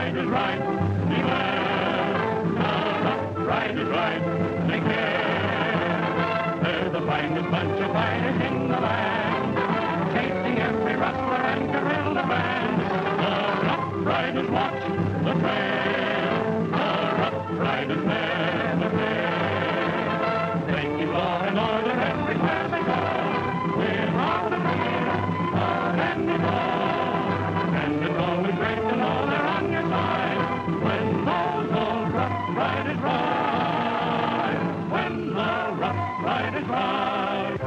Riders ride, beware. The rough riders ride, take care. They're the finest bunch of riders in the land, chasing every rustler and guerrilla band. The rough riders watch the trail, the rough riders never fail. They keep law and order everywhere they go, without a fear of any law. And it's always great to know they're on your side when those old rough riders ride, when the rough riders ride.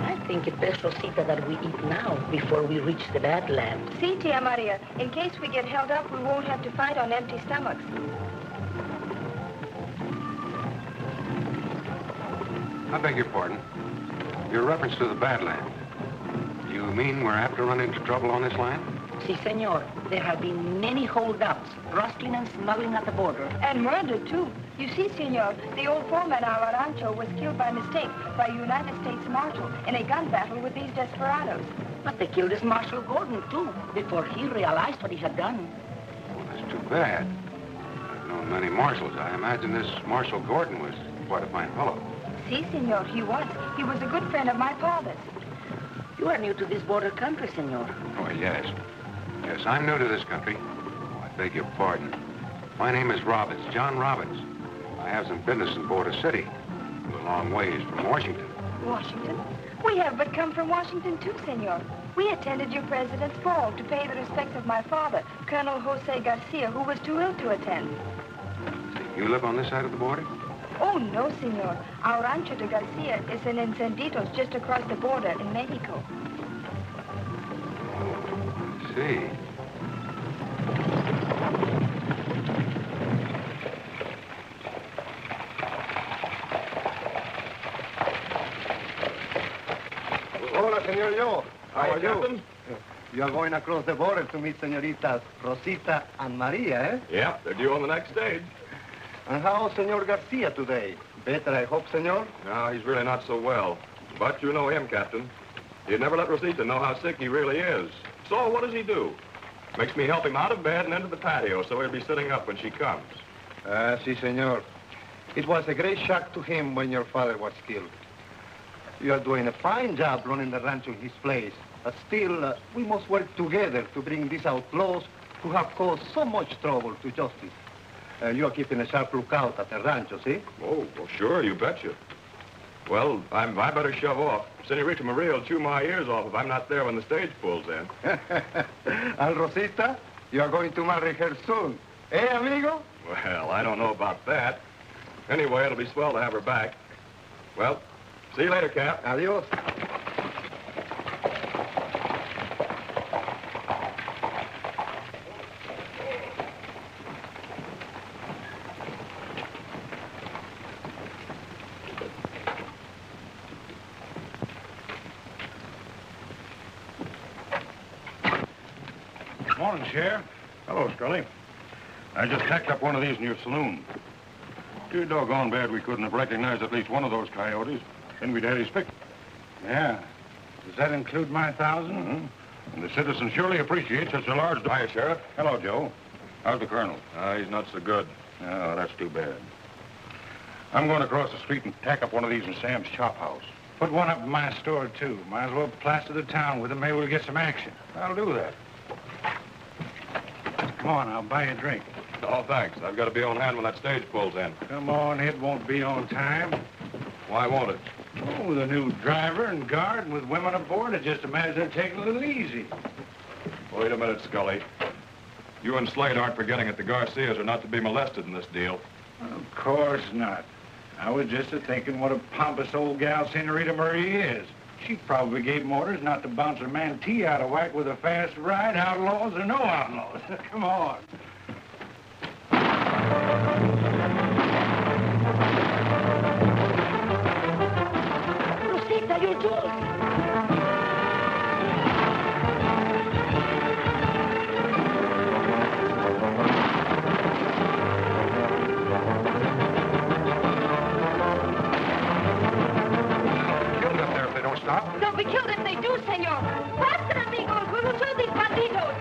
I think it's best, Rosita, that we eat now before we reach the Badlands. See, Tia Maria, in case we get held up, we won't have to fight on empty stomachs. I beg your pardon. Your reference to the Badlands. You mean we're apt to run into trouble on this land? Si, senor. There have been many holdouts, rustling and smuggling at the border. And murder, too. You see, senor, the old foreman of our rancho was killed by mistake by a United States Marshal in a gun battle with these desperados. But they killed this Marshal Gordon, too, before he realized what he had done. Well, that's too bad. I've known many marshals. I imagine this Marshal Gordon was quite a fine fellow. Si, senor, he was. He was a good friend of my father's. You are new to this border country, senor. Oh, yes. Yes, I'm new to this country. Oh, I beg your pardon. My name is Robbins, John Robbins. I have some business in Border City, a long ways from Washington. Washington? We have but come from Washington, too, senor. We attended your president's ball to pay the respects of my father, Colonel Jose Garcia, who was too ill to attend. You live on this side of the border? Oh, no, senor. Our rancho de Garcia is in Encenditos, just across the border in Mexico. I see. Hola, Senor Joe. How are Captain. you? You are going across the border to meet Senoritas Rosita and Maria, eh? Yep, they're due on the next stage. And how's Senor Garcia today? Better, I hope, Senor? No, he's really not so well. But you know him, Captain. He'd never let Rosita know how sick he really is. So what does he do? Makes me help him out of bed and into the patio so he'll be sitting up when she comes. Si, Senor. It was a great shock to him when your father was killed. You are doing a fine job running the rancho in his place. But still, we must work together to bring these outlaws who have caused so much trouble to justice. You are keeping a sharp lookout at the rancho, see? Oh, well, sure, you betcha. Well, I better shove off. Senorita Maria will chew my ears off if I'm not there when the stage pulls in. And Rosita, you are going to marry her soon. Eh, amigo? Well, I don't know about that. Anyway, it'll be swell to have her back. Well, see you later, Cap. Adios. Morning, Sheriff. Hello, Scully. I just tacked up one of these in your saloon. Too doggone bad we couldn't have recognized at least one of those coyotes. Then we'd had his pick. Yeah. Does that include my 1,000? Mm-hmm. And the citizens surely appreciate such a large... Hiya, Sheriff. Hello, Joe. How's the colonel? He's not so good. Oh, that's too bad. I'm going across the street and tack up one of these in Sam's chop house. Put one up in my store, too. Might as well plaster the town with them. Maybe we'll get some action. I'll do that. Come on, I'll buy you a drink. Oh, thanks. I've got to be on hand when that stage pulls in. Come on, it won't be on time. Why won't it? Oh, with a new driver and guard and with women aboard, I just imagine they're taking it a little easy. Wait a minute, Scully. You and Slade aren't forgetting that the Garcias are not to be molested in this deal. Of course not. I was just a-thinking what a pompous old gal Senorita Maria is. She probably gave them orders not to bounce her mantee out of whack with a fast ride, outlaws or no outlaws. Come on. Rosita, your jewels. killed if they do, senor. Faster, amigos. We will show these banditos.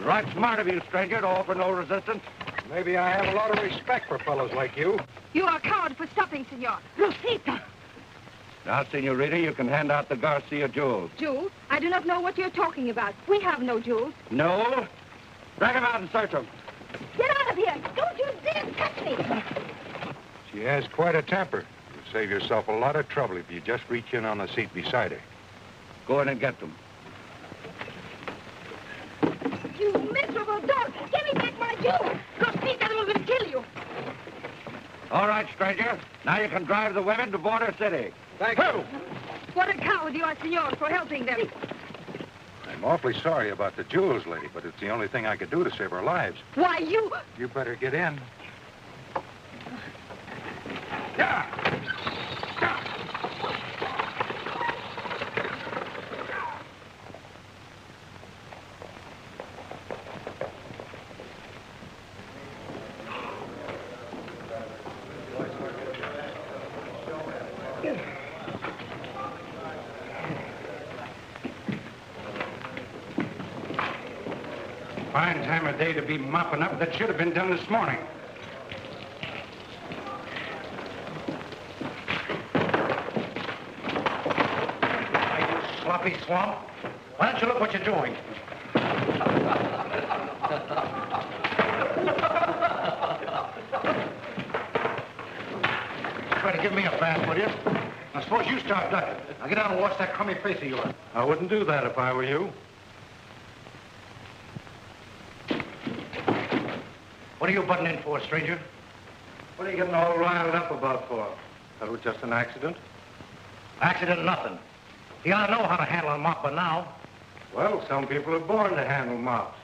Right smart of you, stranger, to offer no resistance. Maybe I have a lot of respect for fellows like you. You are a coward for stopping, senor. Rosita! Now, senorita, you can hand out the Garcia jewels. Jewels? I do not know what you're talking about. We have no jewels. No? Drag him out and search him. Get out of here! Don't you dare touch me! She has quite a temper. You'll save yourself a lot of trouble if you just reach in on the seat beside her. Go in and get them. You miserable dog! Give me back my jewels! Rosita will kill you! All right, stranger. Now you can drive the women to Border City. Thank you. What a coward you are, senor, for helping them. I'm awfully sorry about the jewels, lady, but it's the only thing I could do to save our lives. Why, you... You better get in. Fine time of day to be mopping up. That should have been done this morning. You sloppy swamp. Why don't you look what you're doing? Try to give me a bath, will you? Now, suppose you start ducking. Now, get down and wash that crummy face of yours. I wouldn't do that if I were you. What are you butting in for, stranger? What are you getting all riled up about for? That was just an accident. Accident nothing. You ought to know how to handle a mop by now. Well, some people are born to handle mops.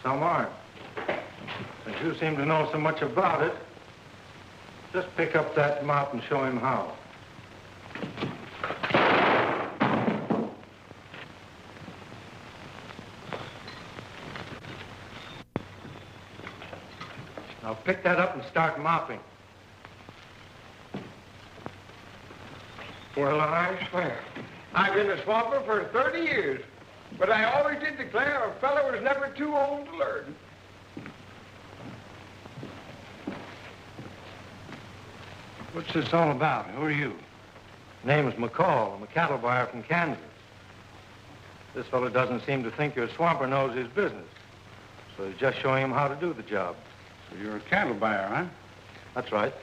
Some aren't. Since you seem to know so much about it, just pick up that mop and show him how. Now pick that up and start mopping. Well, I swear. I've been a swamper for 30 years, but I always did declare a fellow was never too old to learn. What's this all about? Who are you? Name's McCall. I'm a cattle buyer from Kansas. This fellow doesn't seem to think your swamper knows his business, so he's just showing him how to do the job. So you're a cattle buyer, huh? That's right.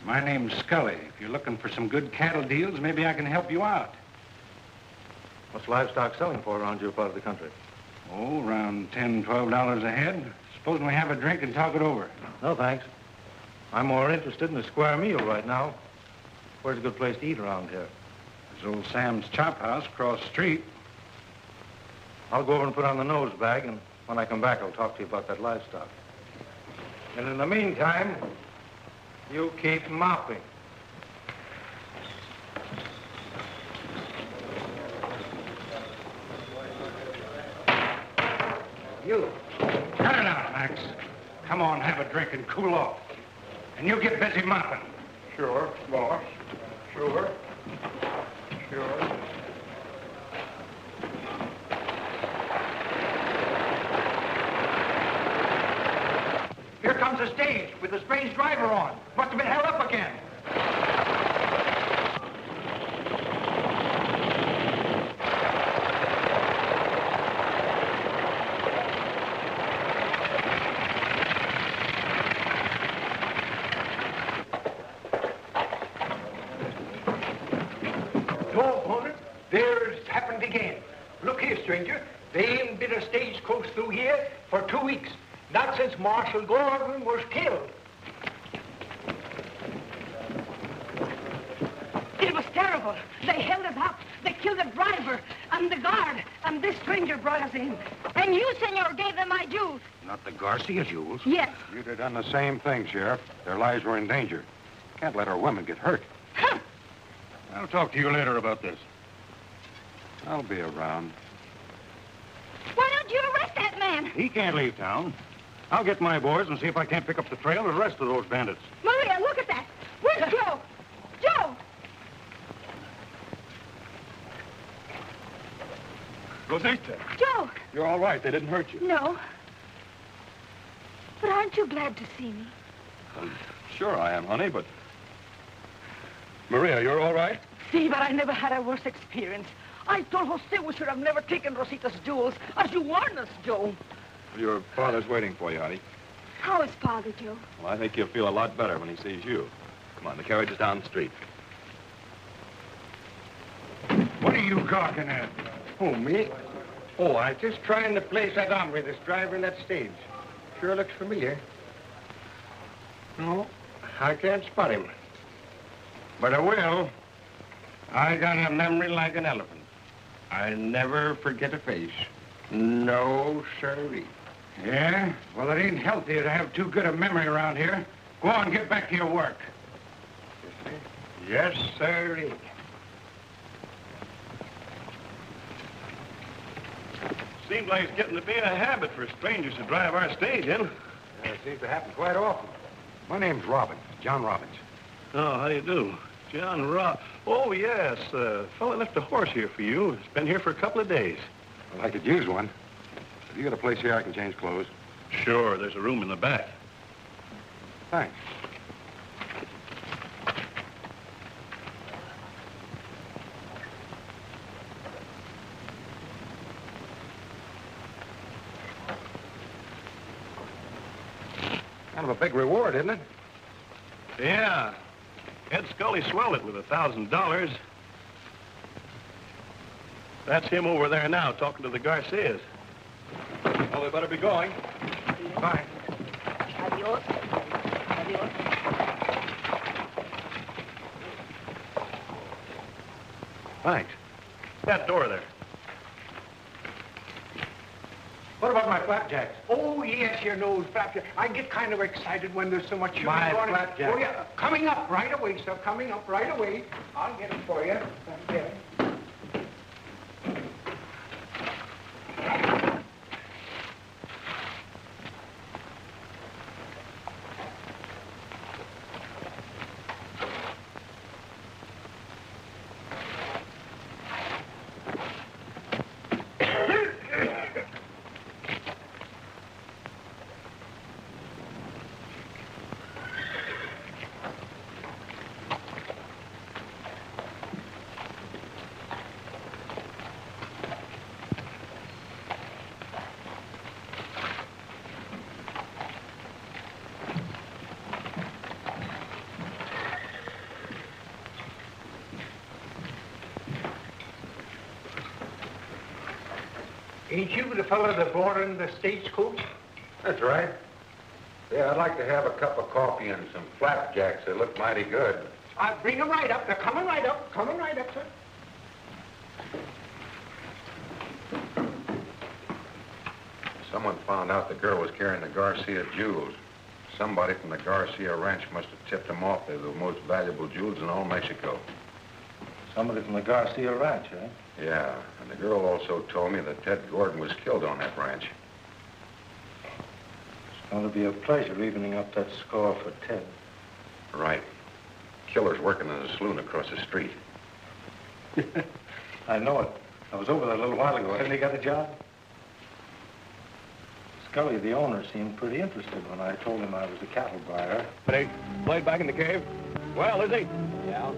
My name's Scully. If you're looking for some good cattle deals, maybe I can help you out. What's livestock selling for around your part of the country? Oh, around $10, $12 a head. Supposing we have a drink and talk it over. No, thanks. I'm more interested in a square meal right now. Where's a good place to eat around here? There's old Sam's Chop House across the street. I'll go over and put on the nose bag, and when I come back, I'll talk to you about that livestock. And in the meantime, you keep mopping. You. Cut it out, Max. Come on, have a drink and cool off. And you get busy mopping. Sure, boss. Sure. the stage with the strange driver on. Must have been held up again. Doggone it. There it's happened again. Look here, stranger. They ain't been a stagecoach through here for 2 weeks. Not since Marshal Gordon was killed. It was terrible. They held us up. They killed the driver and the guard. And this stranger brought us in. And you, senor, gave them my jewels. Not the Garcia jewels. Yes. You'd have done the same thing, Sheriff. Their lives were in danger. Can't let our women get hurt. Huh. I'll talk to you later about this. I'll be around. Why don't you arrest that man? He can't leave town. I'll get my boys and see if I can't pick up the trail of the rest of those bandits. Maria, look at that. Where's Joe? Joe! Rosita, Joe! you're all right. They didn't hurt you. No. But aren't you glad to see me? Sure I am, honey, but... Maria, you're all right? See, but I never had a worse experience. I told Jose we should have never taken Rosita's jewels, as you warned us, Joe. Your father's waiting for you, honey. How is Father, Joe? Well, I think he'll feel a lot better when he sees you. Come on, the carriage is down the street. What are you gawking at? Oh, me? Oh, I just trying to place that hombre that's driving that stage. Sure looks familiar. No, I can't spot him. But I will. I got a memory like an elephant. I never forget a face. No, sirree. Yeah? Well, it ain't healthy to have too good a memory around here. Go on, get back to your work. Yes, sirree. Seems like it's getting to be a habit for strangers to drive our stage, huh? Yeah, it seems to happen quite often. My name's Robbins, John Robbins. Oh, how do you do? John Robb. Oh, yes. Fella left a horse here for you. It's been here for a couple of days. Well, I could use one. Have you got a place here I can change clothes? Sure, there's a room in the back. Thanks. Kind of a big reward, isn't it? Yeah. Ed Scully swelled it with $1,000. That's him over there now, talking to the Garcias. Well, we better be going. Bye. Adios. Adios. Thanks. That door there. What about my flapjacks? Oh, yes, your nose flapjack. I get kind of excited when there's so much shooting My going on. flapjack. Oh, yeah. Coming up right away, sir. Coming up right away. I'll get it for you. Get it. Ain't you the fellow that brought in the stagecoach? That's right. Yeah, I'd like to have a cup of coffee and some flapjacks. They look mighty good. I'll bring them right up. They're coming right up. Coming right up, sir. Someone found out the girl was carrying the Garcia jewels. Somebody from the Garcia ranch must have tipped them off. They're the most valuable jewels in all Mexico. Somebody from the Garcia ranch, eh? Yeah, and the girl also told me that Ted Gordon was killed on that ranch. It's going to be a pleasure evening up that score for Ted. Right. Killer's working in a saloon across the street. I know it. I was over there a little while ago. Hasn't he got a job? Scully, the owner, seemed pretty interested when I told him I was a cattle buyer. But Slade back in the cave? Well, is he? Yeah.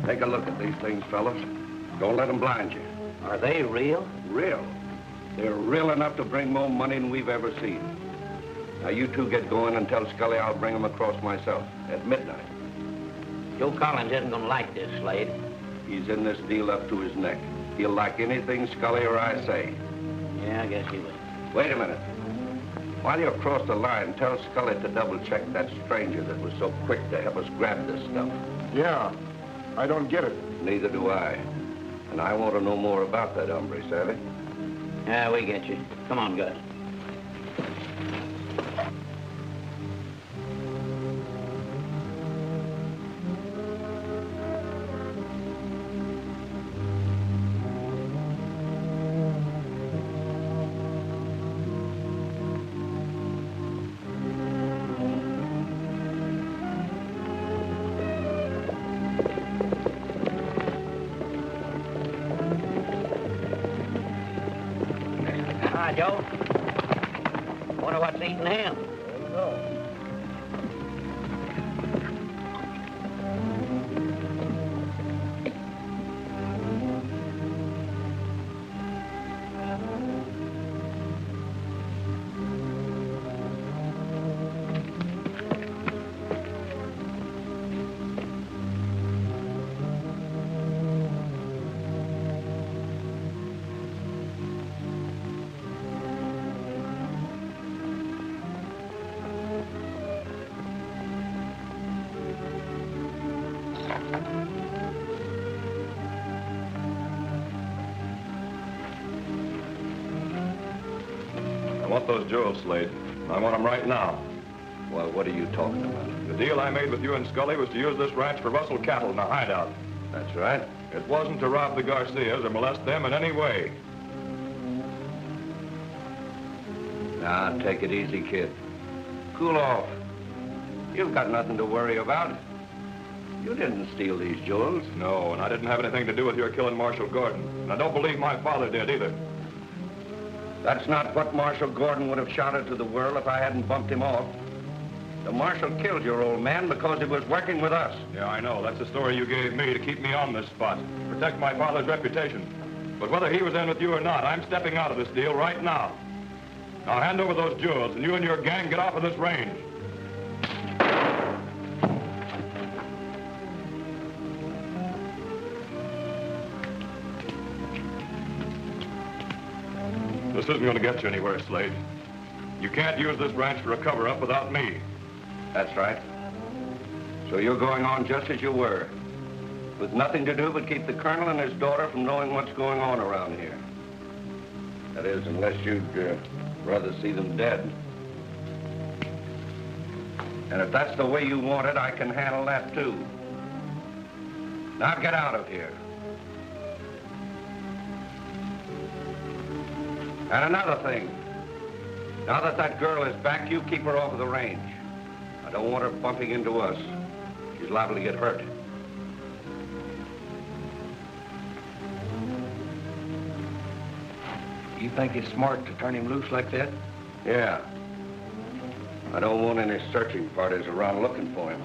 Take a look at these things, fellas. Don't let them blind you. Are they real? Real. They're real enough to bring more money than we've ever seen. Now, you two get going and tell Scully I'll bring them across myself at midnight. Joe Collins isn't gonna like this, Slade. He's in this deal up to his neck. He'll like anything Scully or I say. Yeah, I guess he will. Wait a minute. While you're across the line, tell Scully to double-check that stranger that was so quick to help us grab this stuff. Yeah, I don't get it. Neither do I. And I want to know more about that hombre, savvy? Yeah, we get you. Come on, Gus. Hi, Joe. Wonder what's eating him. I want those jewels, Slade. I want them right now. Well, what are you talking about? The deal I made with you and Scully was to use this ranch for rustle cattle in a hideout. That's right. It wasn't to rob the Garcias or molest them in any way. Now, take it easy, kid. Cool off. You've got nothing to worry about. You didn't steal these jewels. No, and I didn't have anything to do with your killing Marshal Gordon. And I don't believe my father did either. That's not what Marshal Gordon would have shouted to the world if I hadn't bumped him off. The marshal killed your old man because he was working with us. Yeah, I know. That's the story you gave me to keep me on this spot, to protect my father's reputation. But whether he was in with you or not, I'm stepping out of this deal right now. Now hand over those jewels, and you and your gang get off of this range. This isn't going to get you anywhere, Slade. You can't use this ranch for a cover-up without me. That's right. So you're going on just as you were, with nothing to do but keep the colonel and his daughter from knowing what's going on around here. That is, unless you'd rather see them dead. And if that's the way you want it, I can handle that too. Now get out of here. And another thing, now that that girl is back, you keep her off of the range. I don't want her bumping into us. She's liable to get hurt. You think it's smart to turn him loose like that? Yeah. I don't want any searching parties around looking for him.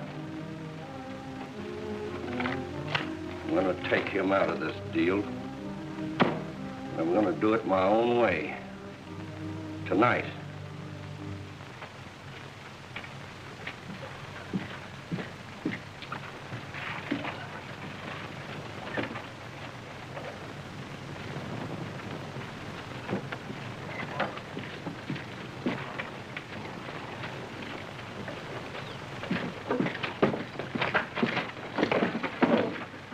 I'm gonna take him out of this deal. I'm gonna do it my own way. Tonight.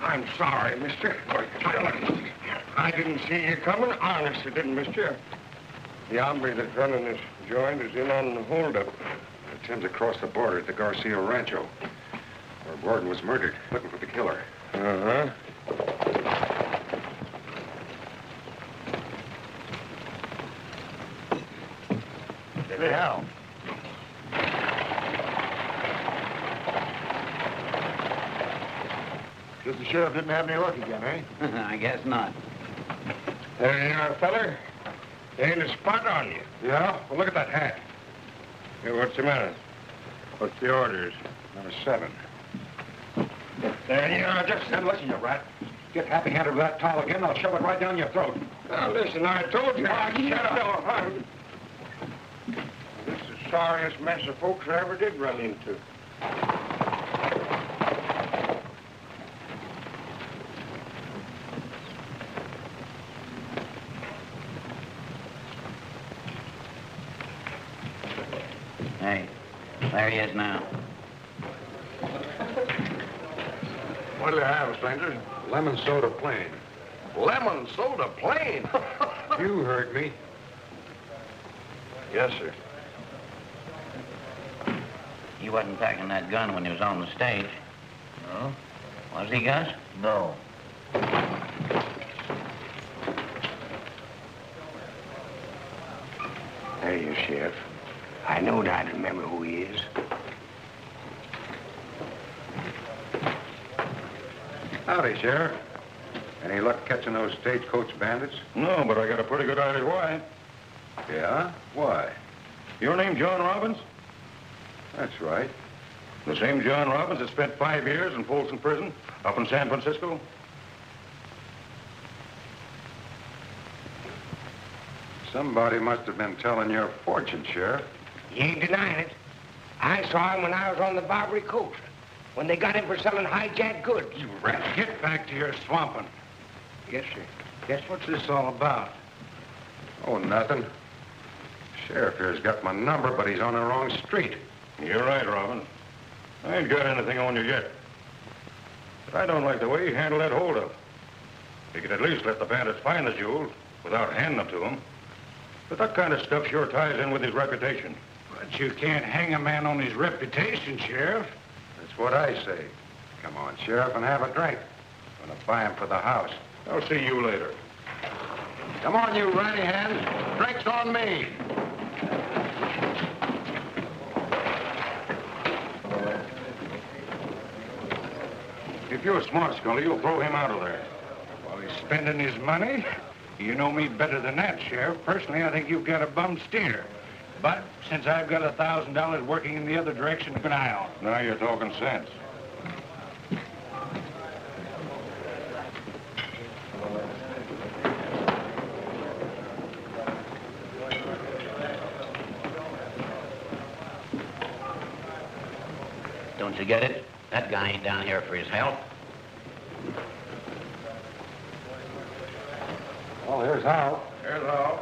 I'm sorry, mister. I didn't see you coming. Honest, I didn't, mister. The hombre that's running this joint is in on the holdup. Tim's across the border at the Garcia Rancho, where Gordon was murdered, looking for the killer. Uh-huh. sheriff didn't have any luck again, eh? I guess not. There you are, feller. There ain't a spot on you. Yeah? Well, look at that hat. Hey, what's the matter? What's the orders? Number 7. There you are, just... Now, listen, you rat. Get happy-handed with that towel again, I'll shove it right down your throat. Now, listen, I told you. Shut up. This is the sorriest mess of folks I ever did run into. Hey, there he is now. What'll you have, stranger? Lemon soda plain. Lemon soda plain. You heard me. Yes, sir. He wasn't packing that gun when he was on the stage. No? Was he, Gus? No. There you, Sheriff. I knowed I'd remember who he is. Howdy, Sheriff. Any luck catching those stagecoach bandits? No, but I got a pretty good idea why. Yeah? Why? Your name John Robbins? That's right. The same John Robbins that spent 5 years in Folsom Prison up in San Francisco? Somebody must have been telling your fortune, Sheriff. You ain't denying it. I saw him when I was on the Barbary Coast, when they got him for selling hijacked goods. You rat. Get back to your swamping. Yes, sir. Yes, sir. What's this all about? Oh, nothing. Sheriff here's got my number, but he's on the wrong street. You're right, Robin. I ain't got anything on you yet. But I don't like the way you handle that holdup. You could at least let the bandits find the jewels without handing them to them. But that kind of stuff sure ties in with his reputation. But you can't hang a man on his reputation, Sheriff. That's what I say. Come on, Sheriff, and have a drink. I'm gonna buy him for the house. I'll see you later. Come on, you ratty hands. Drink's on me. If you're smart, Scully, you'll throw him out of there. While he's spending his money, you know me better than that, Sheriff. Personally, I think you've got a bum steer. But since I've got $1,000 working in the other direction, keep an eye on. Now you're talking sense. Don't you get it? That guy ain't down here for his health. Well, here's how. Here's all.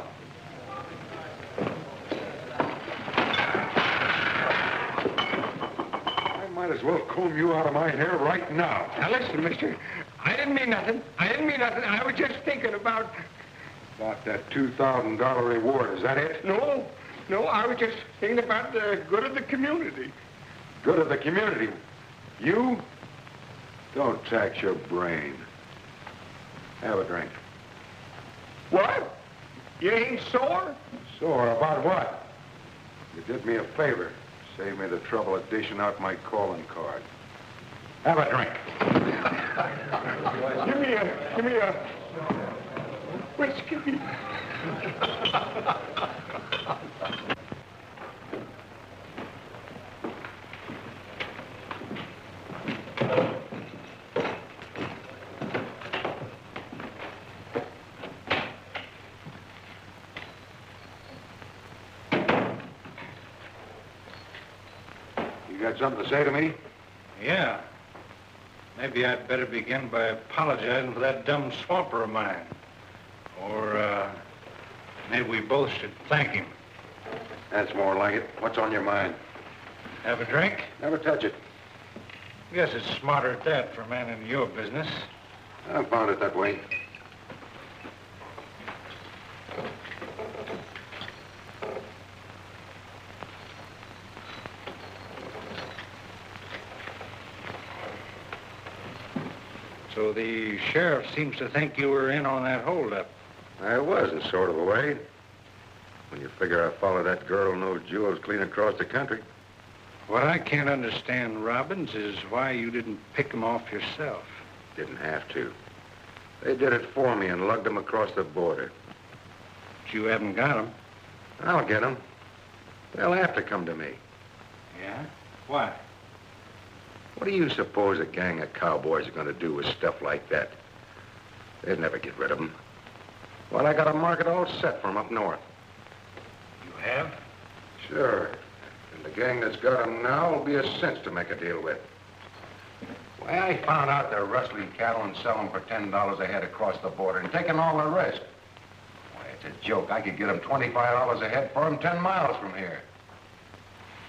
I might as well comb you out of my hair right now. Now, listen, mister. I didn't mean nothing. I was just thinking about... About that $2,000 reward, is that it? No, I was just thinking about the good of the community. Good of the community. You? Don't tax your brain. Have a drink. What? You ain't sore? Sore about what? You did me a favor. Saved me the trouble of dishing out my calling card. Have a drink. Give me a whiskey. You got something to say to me? Yeah. Maybe I'd better begin by apologizing for that dumb swamper of mine. Or, maybe we both should thank him. That's more like it. What's on your mind? Have a drink? Never touch it. Guess it's smarter at that for a man in your business. I found it that way. So the sheriff seems to think you were in on that holdup. I was, in sort of a way. When you figure I followed that girl and those jewels clean across the country. What I can't understand, Robbins, is why you didn't pick them off yourself. Didn't have to. They did it for me and lugged them across the border. But you haven't got them. I'll get them. They'll have to come to me. Yeah? Why? What do you suppose a gang of cowboys are going to do with stuff like that? They'd never get rid of them. Well, I got a market all set for them up north. You have? Sure. And the gang that's got them now will be a cinch to make a deal with. Why, I found out they're rustling cattle and selling for $10 a head across the border and taking all the risk. Why, it's a joke. I could get them $25 a head for them 10 miles from here.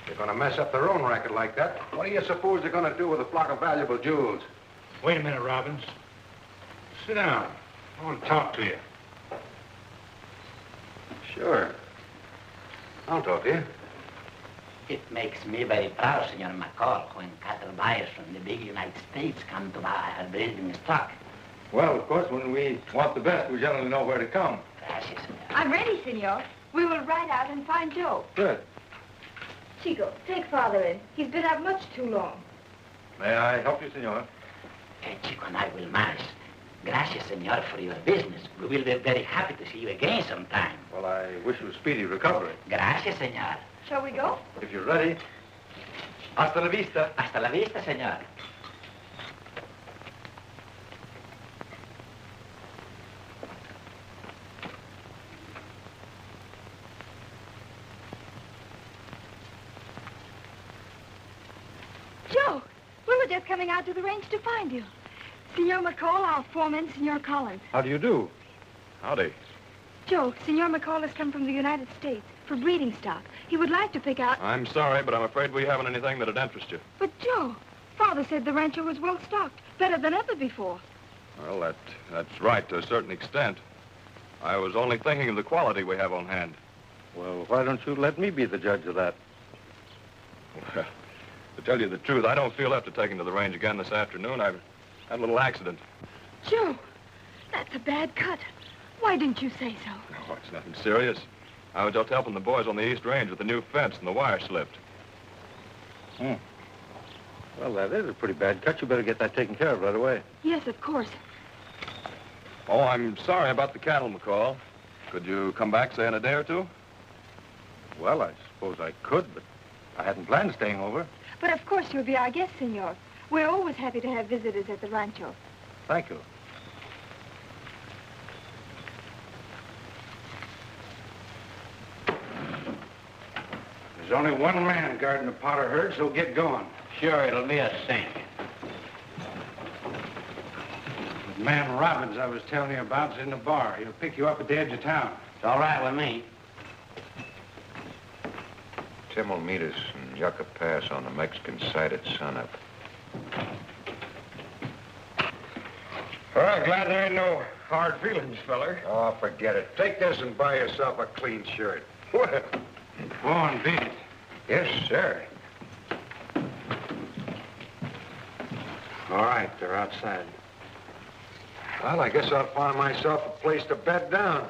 They're going to mess up their own racket like that. What do you suppose they're going to do with a flock of valuable jewels? Wait a minute, Robbins. Sit down. I want to talk to you. Sure. I'll talk to you. It makes me very proud, Senor McCall, when cattle buyers from the big United States come to buy our breeding stock. Well, of course, when we want the best, we generally know where to come. Gracias, Senor. I'm ready, senor. We will ride out and find Joe. Good. Chico, take Father in. He's been out much too long. May I help you, senor? Chico and I will manage. Gracias, Senor, for your business. We will be very happy to see you again sometime. Well, I wish you a speedy recovery. Gracias, Senor. Shall we go? If you're ready. Hasta la vista. Hasta la vista, Senor. Joe, we were just coming out to the range to find you. Senor McCall, our foreman, Senor Collins. How do you do? Howdy. Joe, Senor McCall has come from the United States for breeding stock. He would like to pick out... I'm sorry, but I'm afraid we haven't anything that'd interest you. But, Joe, Father said the rancho was well stocked, better than ever before. Well, that's right to a certain extent. I was only thinking of the quality we have on hand. Well, why don't you let me be the judge of that? Well, to tell you the truth, I don't feel after taking to the range again this afternoon. I've had a little accident. Joe, that's a bad cut. Why didn't you say so? No, it's nothing serious. I was just helping the boys on the East Range with the new fence, and the wire slipped. Well, that is a pretty bad cut. You better get that taken care of right away. Yes, of course. Oh, I'm sorry about the cattle, McCall. Could you come back, say, in a day or two? Well, I suppose I could, but I hadn't planned staying over. But of course you'll be our guest, senor. We're always happy to have visitors at the rancho. Thank you. There's only one man guarding the powder herd, so get going. Sure, it'll be a cinch. The man Robbins I was telling you about is in the bar. He'll pick you up at the edge of town. It's all right with me. Tim will meet us in Yucca Pass on the Mexican side at sunup. Well, glad there ain't no hard feelings, feller. Oh, forget it. Take this and buy yourself a clean shirt. Well, go on, beat it. Yes, sir. All right, they're outside. Well, I guess I'll find myself a place to bed down.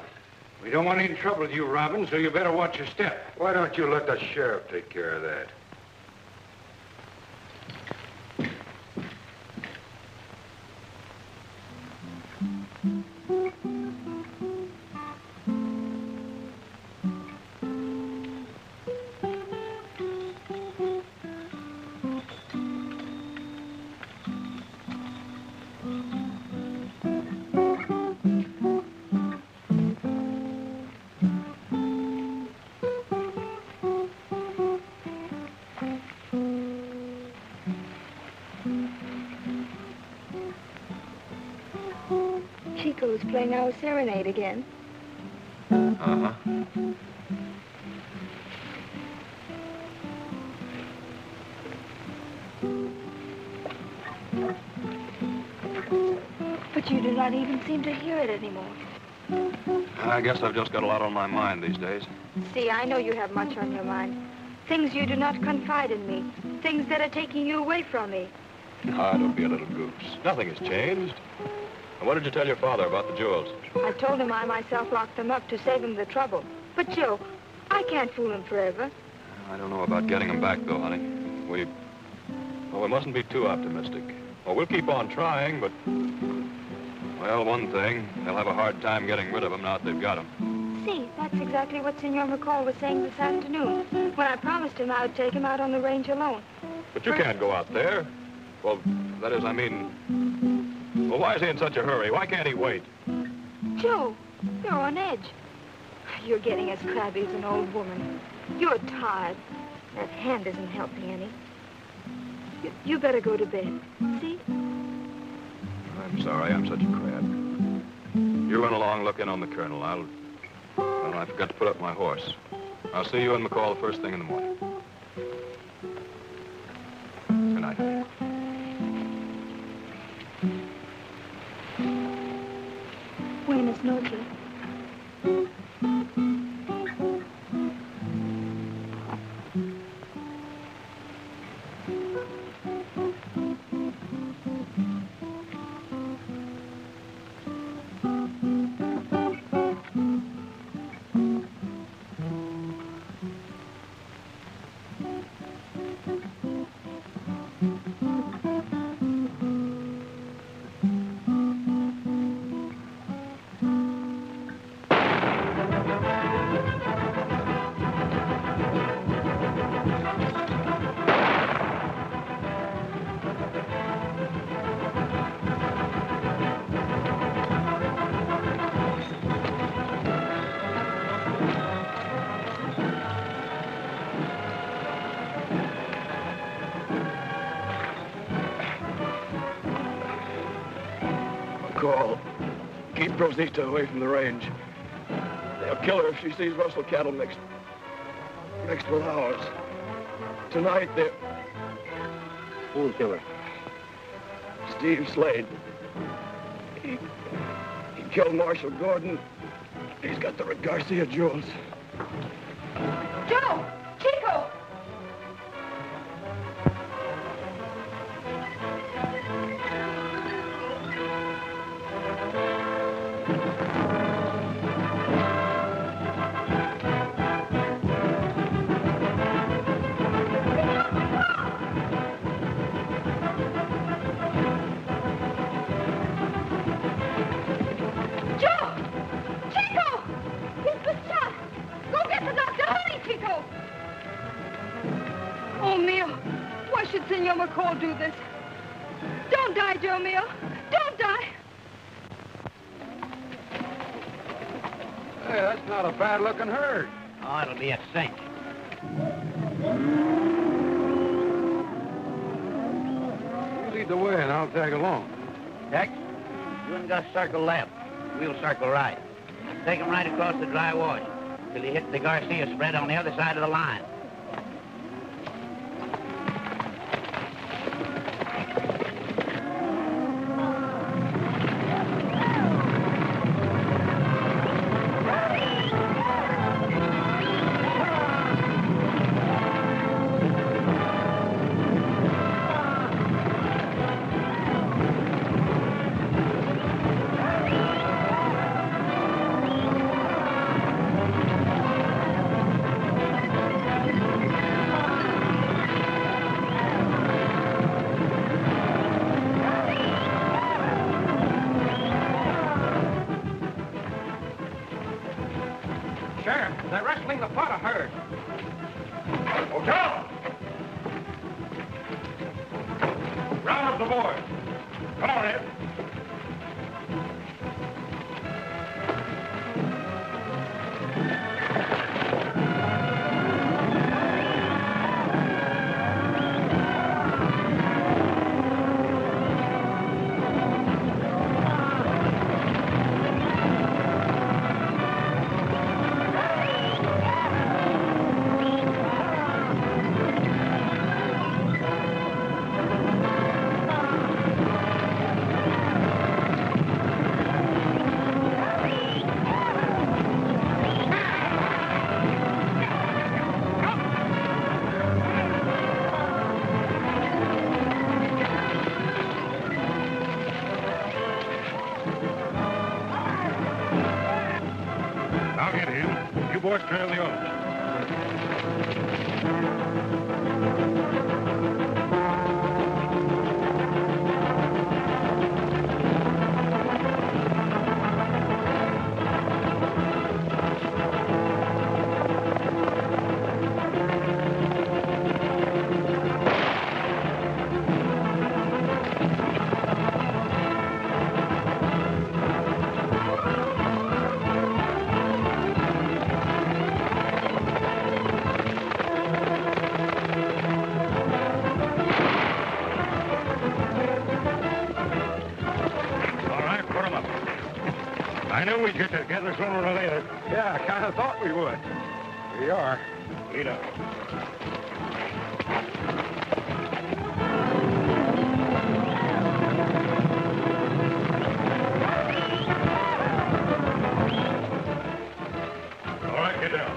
We don't want any trouble with you, Robbins, so you better watch your step. Why don't you let the sheriff take care of that? Chico's playing our serenade again. Uh-huh. But you do not even seem to hear it anymore. I guess I've just got a lot on my mind these days. See, I know you have much on your mind. Things you do not confide in me. Things that are taking you away from me. Ah, don't be a little goose. Nothing has changed. And what did you tell your father about the jewels? I told him I myself locked them up to save him the trouble. But, Joe, I can't fool him forever. I don't know about getting them back, though, honey. We mustn't be too optimistic. Well, we'll keep on trying, but... Well, one thing, they'll have a hard time getting rid of him now that they've got him. See, that's exactly what Senor McCall was saying this afternoon, when I promised him I would take him out on the range alone. But you can't go out there. Well, that is, I mean... Well, why is he in such a hurry? Why can't he wait? Joe, you're on edge. You're getting as crabby as an old woman. You're tired. That hand isn't helping any. You better go to bed. See? I'm sorry, I'm such a crab. You run along, look in on the colonel. Well, I forgot to put up my horse. I'll see you and McCall the first thing in the morning. Good night, honey. Buenas noches. McCall, keep Rosita away from the range. They'll kill her if she sees Russell cattle mixed with ours. Tonight, they're... Who'll kill her? Steve Slade. He killed Marshal Gordon. He's got the Garcia jewels. Joe! Chico! Senor McCall do this? Don't die, Joe Mio. Don't die. Hey, that's not a bad-looking herd. Oh, it'll be a cinch. You lead the way, and I'll tag along. Tex, you and Gus circle left. We'll circle right. Take him right across the dry wash till he hits the Garcia spread on the other side of the line. They're wrestling the pot of herd. Oh, down! Round up the boys. Come on, Ed. I'll get him. You boys trail the others. I knew we'd get together sooner or later. Yeah, I kind of thought we would. We are. Lead up. All right, get down.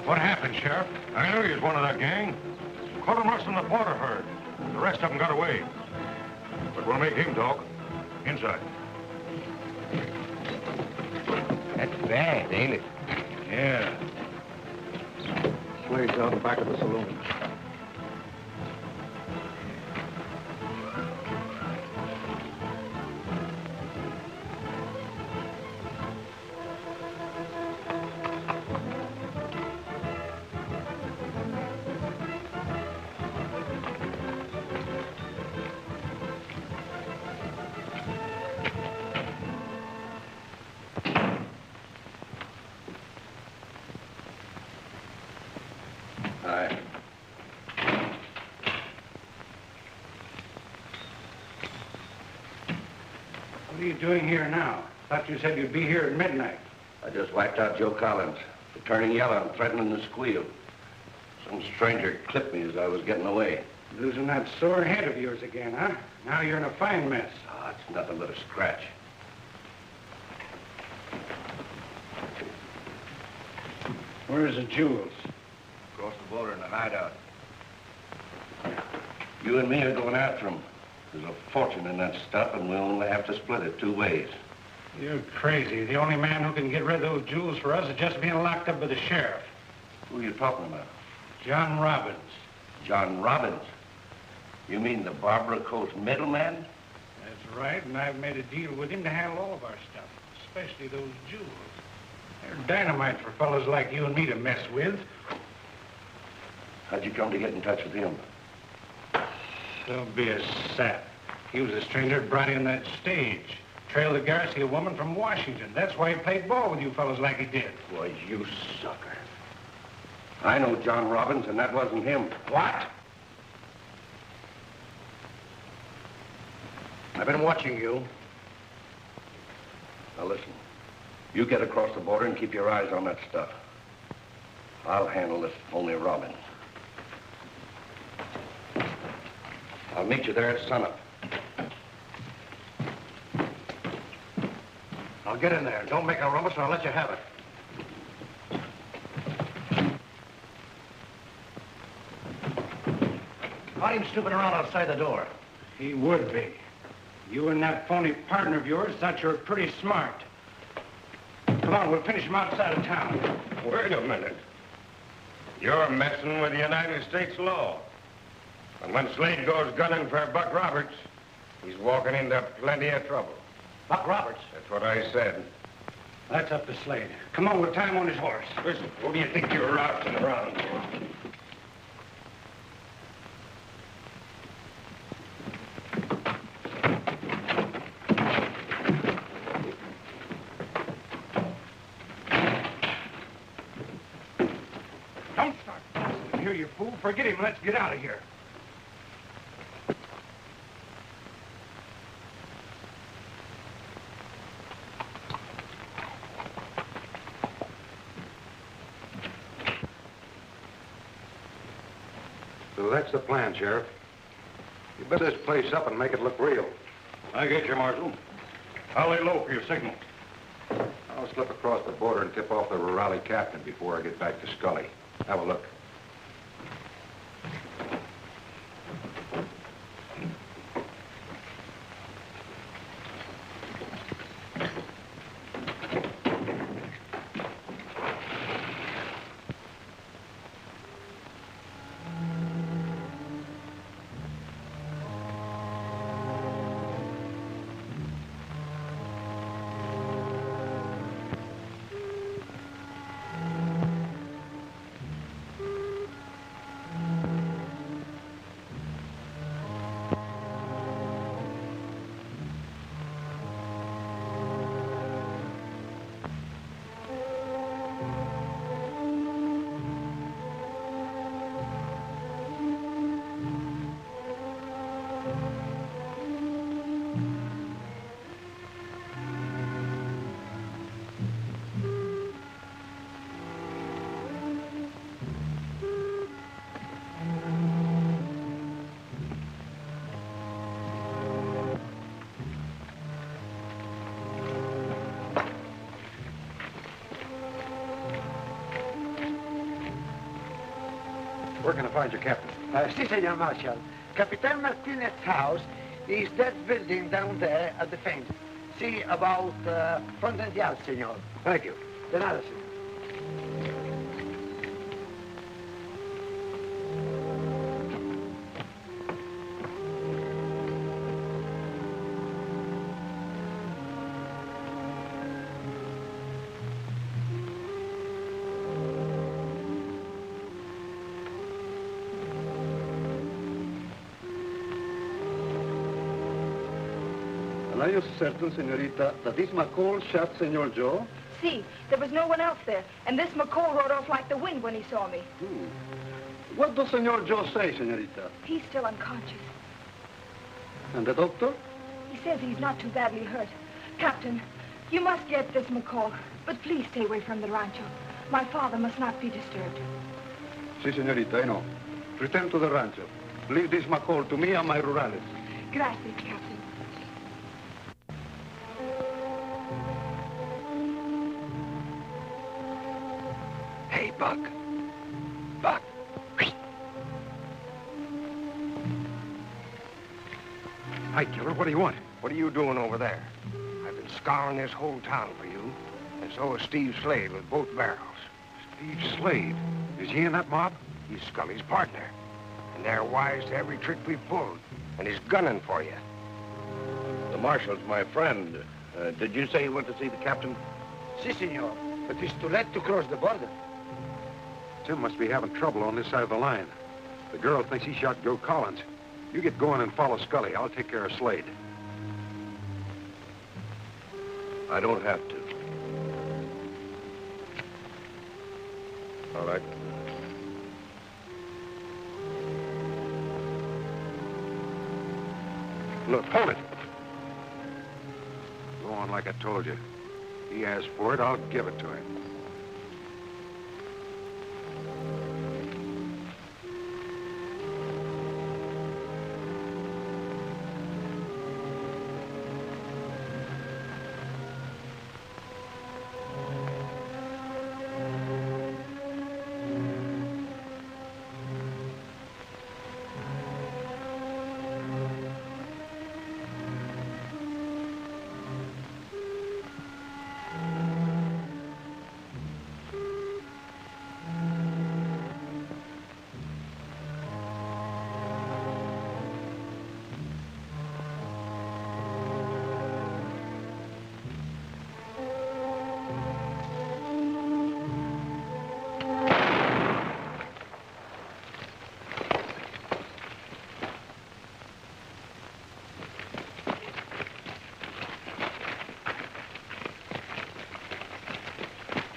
What happened, Sheriff? I knew he was one of that gang. Caught him rustling the Porter herd. The rest of them got away. But we'll make him talk. Inside. That's bad, ain't it? Yeah. Slade's out the back of the saloon. Aye. What are you doing here now? Thought you said you'd be here at midnight. I just wiped out Joe Collins for turning yellow and threatening to squeal. Some stranger clipped me as I was getting away. Losing that sore head of yours again, huh? Now you're in a fine mess. Ah, it's nothing but a scratch. Where's the jewels? Across the border in a hideout. You and me are going after them. There's a fortune in that stuff, and we'll only have to split it 2 ways. You're crazy. The only man who can get rid of those jewels for us is just being locked up by the sheriff. Who are you talking about? John Robbins. John Robbins? You mean the Barbara Coast middleman? That's right, and I've made a deal with him to handle all of our stuff, especially those jewels. They're dynamite for fellas like you and me to mess with. How'd you come to get in touch with him? Don't be a sap. He was a stranger that brought in that stage. Trailed the Garcia woman from Washington. That's why he played ball with you fellas like he did. Boy, you sucker. I know John Robbins, and that wasn't him. What? I've been watching you. Now listen, you get across the border and keep your eyes on that stuff. I'll handle this phony Robbins. I'll meet you there at sunup. Now get in there. Don't make a rumpus or I'll let you have it. Caught him snooping around outside the door. He would be. You and that phony partner of yours thought you were pretty smart. Come on, we'll finish him outside of town. Wait a minute. You're messing with the United States law. And when Slade goes gunning for Buck Roberts, he's walking into plenty of trouble. Buck Roberts? That's what I said. That's up to Slade. Come on, we'll tie him on his horse. Listen, who do you think you're routing around? Don't start fussing here, you fool. Forget him. Let's get out of here. So that's the plan, Sheriff. You build this place up and make it look real. I get you, Marshal. I'll lay low for your signal. I'll slip across the border and tip off the rally captain before I get back to Scully. Have a look. Where can I find your captain? Si, Senor Marshal. Capitan Martinez's house is that building down there at the fence. See, about front and yard, Senor. Thank you. De nada, Senor. Are you certain, senorita, that this McCall shot Senor Joe? See, there was no one else there, and this McCall rode off like the wind when he saw me. What does Senor Joe say, senorita? He's still unconscious. And the doctor? He says he's not too badly hurt. Captain, you must get this McCall, but please stay away from the rancho. My father must not be disturbed. Si, senorita, I know. Return to the rancho. Leave this McCall to me and my rurales. Gracias, Captain. Hey, Buck. Buck. Hi, killer. What do you want? What are you doing over there? I've been scouring this whole town for you, and so is Steve Slade with both barrels. Steve Slade. Is he in that mob? He's Scully's partner, and they're wise to every trick we've pulled, and he's gunning for you. The marshal's my friend. Did you say you went to see the captain? Si, senor, but it's too late to cross the border. Tim must be having trouble on this side of the line. The girl thinks he shot Joe Collins. You get going and follow Scully. I'll take care of Slade. I don't have to. All right. Look, hold it. Go on like I told you. He asked for it, I'll give it to him.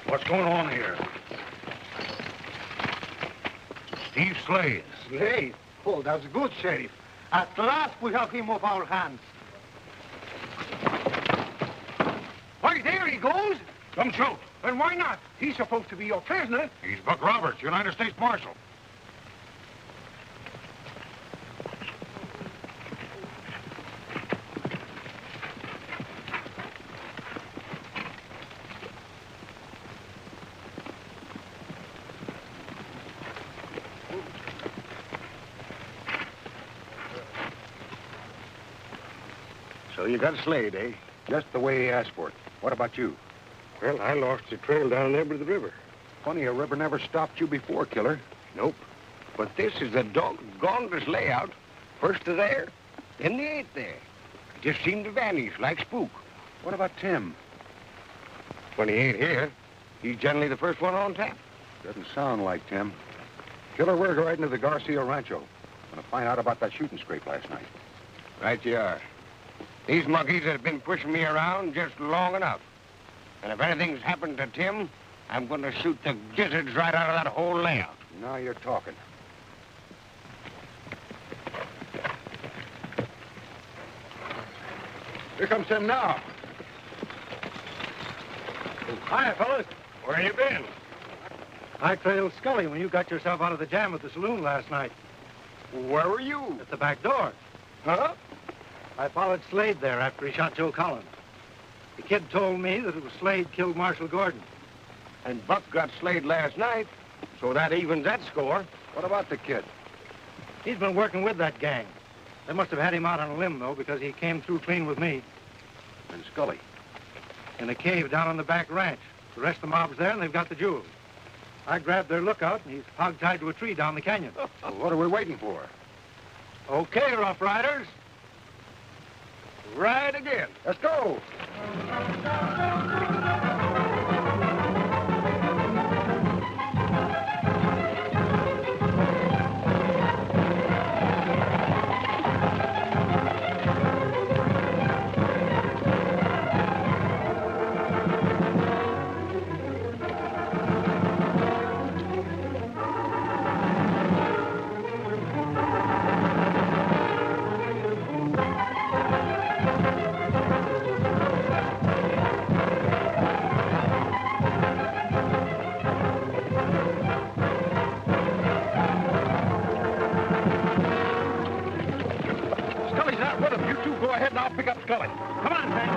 What's going on here? Steve Slade. Slade? Oh, that's good, Sheriff. At last we have him off our hands. Why, there he goes. Come shoot. And why not? He's supposed to be your prisoner. He's Buck Roberts, United States Marshal. So you got Slade, eh? Just the way he asked for it. What about you? Well, I lost the trail down there by the river. Funny, a river never stopped you before, killer. Nope. But this is the doggonest layout. First they're there, then they ain't there. It just seemed to vanish like spook. What about Tim? When he ain't here, he's generally the first one on tap. Doesn't sound like Tim. Killer, we're riding to the Garcia Rancho. Gonna find out about that shooting scrape last night. Right you are. These monkeys have been pushing me around just long enough. And if anything's happened to Tim, I'm going to shoot the gizzards right out of that whole layout. Now you're talking. Here comes Tim now. Hi, fellas. Where you been? I trailed Scully when you got yourself out of the jam at the saloon last night. Where were you? At the back door. Huh? I followed Slade there after he shot Joe Collins. The kid told me that it was Slade killed Marshal Gordon. And Buck got Slade last night. So that evens that score. What about the kid? He's been working with that gang. They must have had him out on a limb, though, because he came through clean with me. And Scully? In a cave down on the back ranch. The rest of the mob's there, and they've got the jewels. I grabbed their lookout, and he's hog-tied to a tree down the canyon. Well, what are we waiting for? Okay, Rough Riders. Ride again. Let's go. Pick up Scully. Come on, Frank.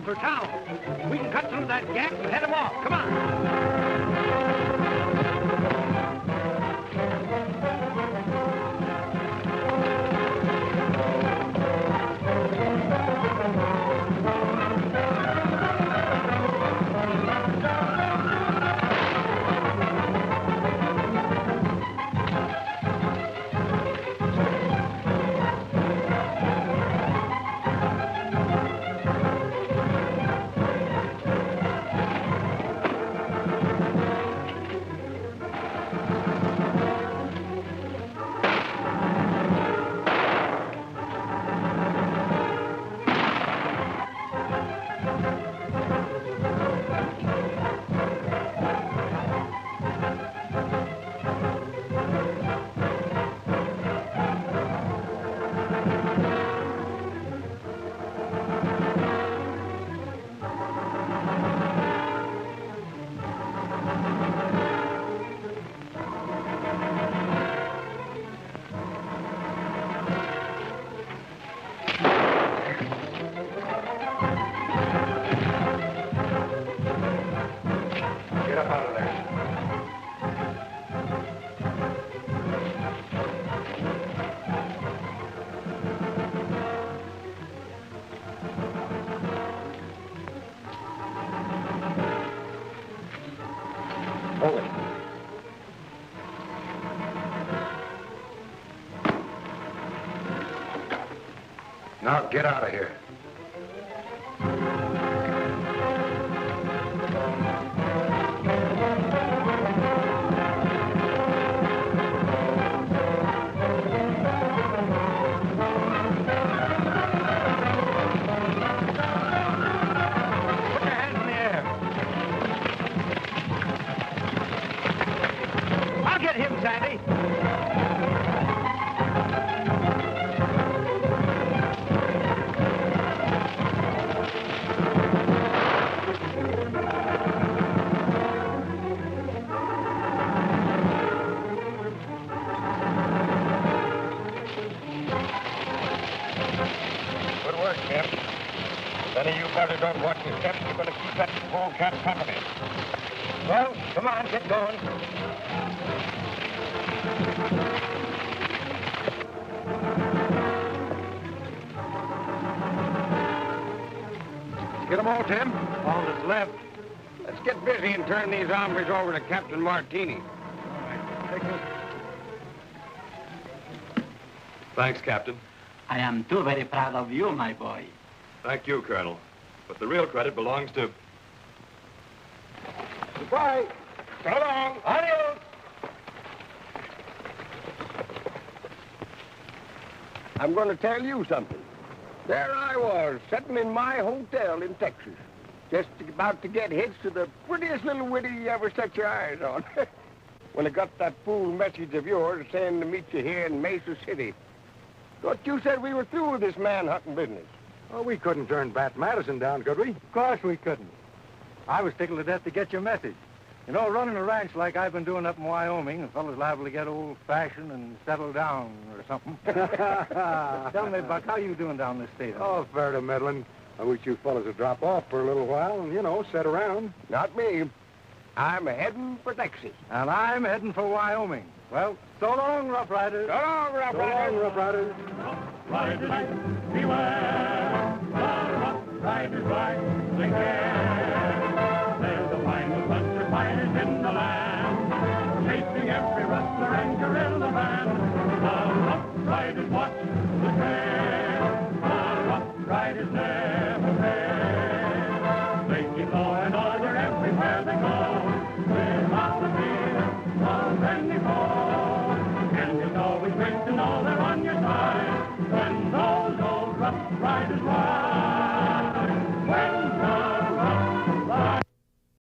For town. We can cut through that gap and head them off. Come on. Hold it. Now get out of here. Sandy. Good work, Jim. If any of you fellas don't watch your steps, you're going to keep that polecat company. Well, come on, get going. Get them all, Tim? All that's left. Let's get busy and turn these hombres over to Captain Martini. Thanks, Captain. I am too very proud of you, my boy. Thank you, Colonel. But the real credit belongs to... Goodbye. So long. Adios. I'm going to tell you something. There I was, sitting in my hotel in Texas, just about to get hitched to the prettiest little widdy you ever set your eyes on. When I got that fool message of yours saying to meet you here in Mesa City. Thought you said we were through with this man-hunting business. Oh, we couldn't turn Bat Madison down, could we? Of course we couldn't. I was tickled to death to get your message. You know, running a ranch like I've been doing up in Wyoming, a fellow's liable to get old-fashioned and settle down or something. Tell me, Buck, how you doing down this state? Oh, fair to meddling. I wish you fellas would drop off for a little while and, you know, sit around. Not me. I'm heading for Texas. And I'm heading for Wyoming. Well, so long, Rough Riders. So long, Rough Riders. So long, Rough Riders. Riders, beware. The Rough Riders ride like hell. There's a fine bunch of fighters in the land, chasing every rustler and guerrilla band. The Rough Riders watch the trail. The Rough Riders never fail. They keep law and order everywhere they go, without the fear of any foe. And it's always great to know they're on your side when those old Rough Riders ride.